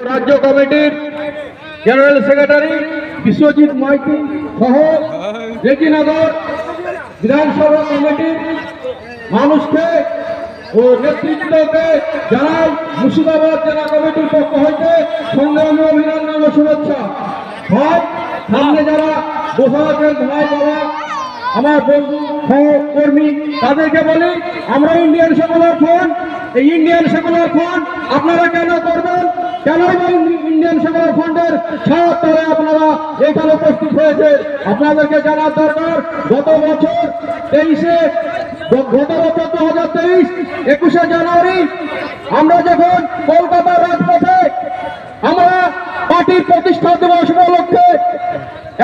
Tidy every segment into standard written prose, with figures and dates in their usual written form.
রাজ্য কমিটির general secretary Biswajit Maiti সহ রেজিনগর বিধানসভা কমিটির মানুষকে ও নেতৃত্বকে জানাই মুর্শিদাবাদ জেলা কমিটির পক্ষ হইতে সংগ্রামী অভিনন্দন ও শুভেচ্ছা। সব সামনে যারা বসা আছেন ভাই বাবা আমার বন্ধু সহকর্মী তাদেরকে বলি, আমরা ইন্ডিয়ান সেকুলার ফ্রন্ট, এই ইন্ডিয়ান সেকুলার ফ্রন্ট আপনারা কেন করবেন, কেন ইন্ডিয়ান সেকুলার ফ্রন্টের ছায়াতলে আপনারা এখানে উপস্থিত হয়েছে আপনাদেরকে জানার দরকার। গত বছর 21শে জানুয়ারি আমরা যখন কলকাতার রাজপথে আমরা পার্টির প্রতিষ্ঠা দিবস উপলক্ষে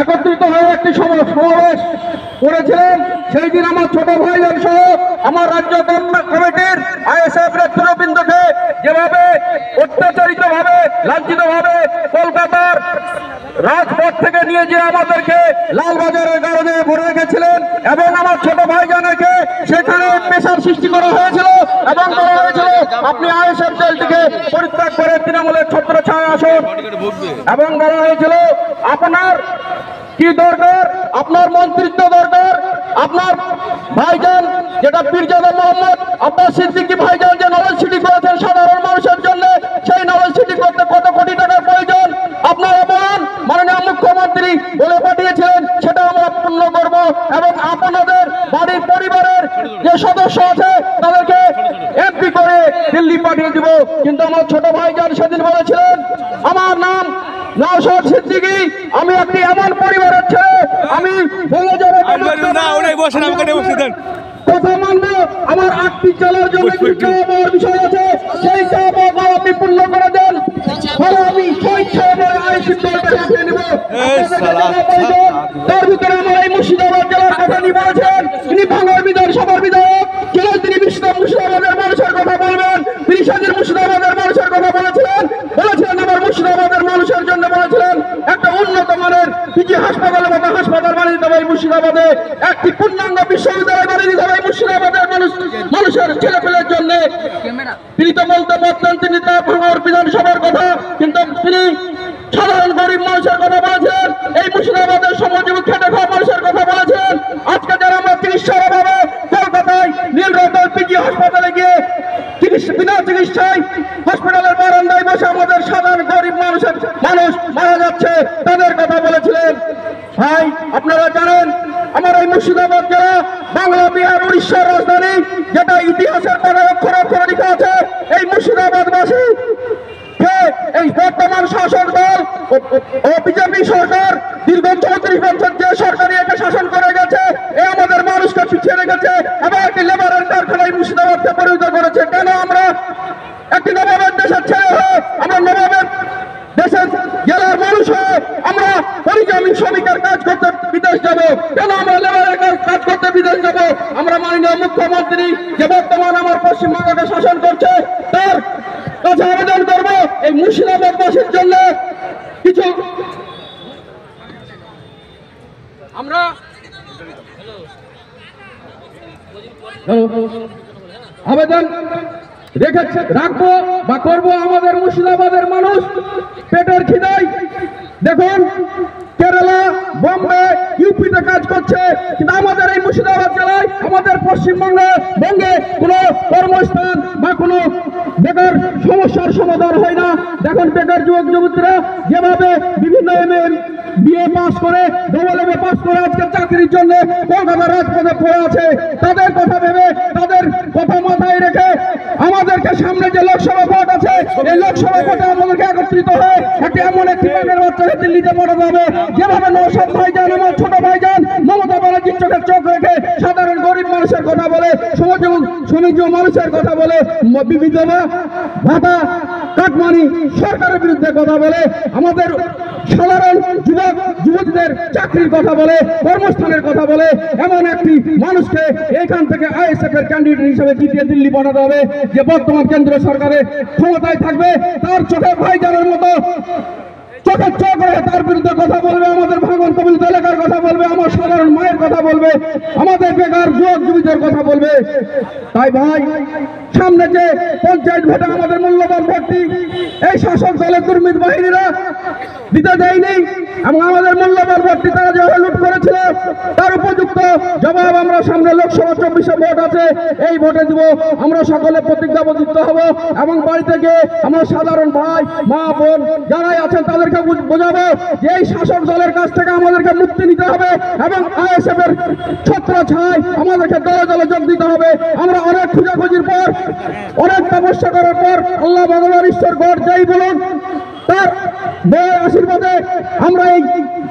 একত্রিত হয়ে একটি সমাবেশ করেছিলেন, সেই দিন আমার ছোট ভাইজন সহ আমার রাজ্য কমিটির আইএসএফ নেতৃবৃন্দকে যেভাবে অত্যাচারিত ভাবে লাঞ্ছিত ভাবে কলকাতার রাজপথ থেকে নিয়ে যে আমাদেরকে লালবাজারের কারণে ভরে রেখেছিলেন এবং আমার ছোট ভাইজানকে সেখানে পেশার সৃষ্টি করা হয়েছিল এবং বলা হয়েছিল আপনি আইএসএফ দলটিকে পরিত্যাগ করে তৃণমূলের ছত্রছায়া আসুন এবং বলা হয়েছিল আপনার কি দরকার, আপনার মন্ত্রিত্ব দরকার, আপনার ভাইজান যেটা পীরজাদা মোহাম্মদ আব্বাস সিদ্দিকী ভাইজান যে নলেজ সিটি করেছেন সাধারণ মানুষের জন্য, সেই নলেজ সিটি করতে কত কোটি টাকার প্রয়োজন আপনারা বলুন। মাননীয় মুখ্যমন্ত্রী বলে পাঠিয়েছিলেন সেটা আমরা পূর্ণ করব এবং আপনাদের বাড়ির পরিবারের যে সদস্য আছে তাদেরকে এমপি করে দিল্লি পাঠিয়ে দিব। কিন্তু আমার ছোট ভাইজান সেদিন বলেছিলেন আমার নাম নওশাদ সিদ্দিকী, আমি একটি এমন পরিবারের ছেলে, আমি কথা মানবো, আমার আটটি চালার জন্য বিষয় আছে, সেই চাওয়া আপনি পূর্ণ করে দেন, ফলে আমি নেব। তার ভিতরে আমার এই মুর্শিদাবাদ জেলার কথা নিয়ে বলেছেন, তিনি ভাঙড় বিধানসভার বিধায়ক ছিলেন, তিনি মুর্শিদাবাদের মানুষের কথা বলবেন, তিনি সেদিন মুর্শিদাবাদের মানুষের কথা বলেছিলেন আমার মুর্শিদাবাদের মানুষের জন্য বলেছিলেন একটা উন্নত মানের পিজি হাসপাতালের মতো হাসপাতাল বানিয়ে দিতে হবে মুর্শিদাবাদে, একটি পূর্ণাঙ্গ বিশ্ববিদ্যালয় বানিয়ে দিতে হবে মুর্শিদাবাদের মানুষের ছেলেপেলের জন্য। তিনি তো বলতে পারতেন তিনি তার ভাঙড় বিধানসভার কথা, কিন্তু তিনি সাধারণ গরিব মানুষের কথা বলেছেন, এই মুর্শিদাবাদের শ্রমজীবী খেটে খাওয়া মানুষের কথা বলেছেন। আজকে যারা আমরা চিকিৎসার অভাবে কলকাতায় নীলরতন পিজি হাসপাতালে গিয়ে বিনা চিকিৎসায় হসপিটালের বারান্দায় বসে আমাদের সাধারণ গরিব মানুষ মারা যাচ্ছে, তাদের কথা বলেছিলেন। ভাই আপনারা জানেন আমার এই মুর্শিদাবাদ জেলা বাংলা বিহার উড়িষ্যার রাজধানী, যেটা ইতিহাসের পাতায় অক্ষর অক্ষরে লেখা আছে। এই মুর্শিদাবাদবাসী এই বর্তমান শাসক দল ও বিজেপি সরকার দীর্ঘ 34 বছর যে সরকারি একে শাসন করে গেছে, এ আমাদের মানুষকে পিছিয়ে রেখেছে এবং একটি লেবারের কারখানায় মুর্শিদাবাদকে পরিণত করেছে। কেন আমরা একটি নবাবের দেশের ছেলে হয়ে আমরা নবাবের দেশের জেলার মানুষ হয়ে আমরা পরিযায়ী শ্রমিকের কাজ করতে বিদেশ যাব? কেন আমরা লেবারের কাজ করতে বিদেশ যাব? আমরা মাননীয় মুখ্যমন্ত্রী যে বর্তমান আমার পশ্চিমবঙ্গকে শাসন করছে তার কাছে আবেদন করবো এই মুর্শিদাবাদবাসীর জন্য কিছু আমরা আবেদন রাখবো বা করবো। আমাদের মুর্শিদাবাদের মানুষ পেটের খিদায় দেখুন কেরালা বোম্বে ইউপিতে কাজ করছে, কিন্তু আমাদের এই মুর্শিদাবাদ জেলায় আমাদের পশ্চিমবঙ্গে কোনো কর্মস্থান বা কোনো বেকার সমস্যার সমাধান হয় না। দেখুন বেকার যুবক যুবতীরা যেভাবে বিভিন্ন বিএ পাস করে ডবল পাস করে আজকে চাকরির জন্য কলকাতার রাজপথে পড়ে আছে, তাদের কথা ভেবে তাদের কথা মাথায় রেখে আমাদেরকে সামনে যে লোকসভা ভোট আছে এই লোকসভা ভোটে আমাদেরকে একত্রিত হয়ে একটি এমন একটি ব্যাংকের বাচ্চাকে দিল্লিতে পাঠাতে হবে, যেভাবে নওশাদ ভাইজান আমার ছোট ভাইজান মমতা ব্যানার্জির চোখে চোখ রেখে সাধারণ গরিব মানুষের কথা বলে, শ্রমিক মানুষের কথা বলে, বিধবা ভাতা কাটমানি সরকারের বিরুদ্ধে কথা বলে, আমাদের সাধারণ যুবক যুবতীদের চাকরির কথা বলে, কর্মস্থানের কথা বলে, এমন একটি মানুষকে এখান থেকে আইএসএফ এর ক্যান্ডিডেট হিসেবে জিতিয়ে দিল্লি পাঠাতে হবে, যে বর্তমান কেন্দ্র সরকারের ক্ষমতায় থাকবে, তার চোখে ভাইজানের মতো চোখে চোখ রেখে তার বিরুদ্ধে কথা বলবে, আমাদের ভাঙন কবিলিত এলাকার কথা বলবে, আমার সাধারণ মায়ের কথা বলবে, আমাদের বেকার যুবক যুবতীদের কথা বলবে। তাই ভাই, সামনে যে পঞ্চায়েত ভোটে আমাদের মূল্যবান ভোটটি এই শাসক দলের দুর্নীত বাহিনীরা দিতে দেয়নি এবং আমাদের মূল্যবান ভোটটি তারা যেভাবে লুট করেছিল তার উপযুক্ত জবাব আমরা সামনে লোকসভা 24-এ ভোট আছে, এই ভোটে দিব। আমরা সকলে প্রতিজ্ঞাবদ্ধ হব এবং বাড়ি থেকে আমরা সাধারণ ভাই মা বোন যারাই আছেন তাদেরকে বোঝাবো যে এই শাসক দলের কাছ থেকে আমাদেরকে মুক্তি নিতে হবে এবং আইএসএফ এর ছত্রছায়ায় আমাদেরকে দলে দলে যোগ দিতে হবে। আমরা অনেক খোঁজাখুঁজির পর, অনেক তপস্যা করার পর আল্লাহ ভগবান ঈশ্বর গড় যাই বলুন তার দয়ার আশীর্বাদে আমরা এই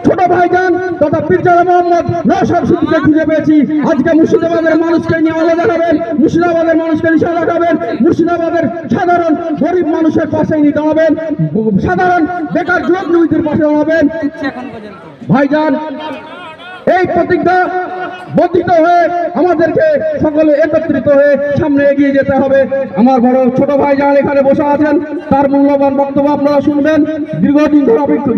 ছোট ভাইজান তথা পীরজাদা মোহাম্মদ নওশাদ সিদ্দিকীকে খুঁজে পেয়েছি। আজকে মুর্শিদাবাদের মানুষকে নিয়ে আলো দেখাবেন, মুর্শিদাবাদের মানুষকে নিশা দেখাবেন, মুর্শিদাবাদের সাধারণ গরিব মানুষের পাশে নিয়ে দাঁড়াবেন, সাধারণ বেকার যুবক যুবতীর পাশে দাঁড়াবেন। ভাইজান, এই প্রতিজ্ঞা বর্ধিত হয়ে আমাদেরকে সকলে একত্রিত হয়ে সামনে এগিয়ে যেতে হবে। আমার বড় ছোট ভাই যারা এখানে বসে আছেন তার মূল্যবান বক্তব্য আপনারা শুনবেন।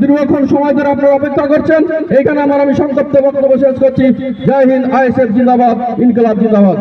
দীর্ঘক্ষণ সময় ধরে আপনারা অপেক্ষা করছেন। এইখানে আমি সংক্ষিপ্ত বক্তব্য শেষ করছি। জয় হিন্দ, আইএসএফ জিন্দাবাদ, ইনকিলাব জিন্দাবাদ।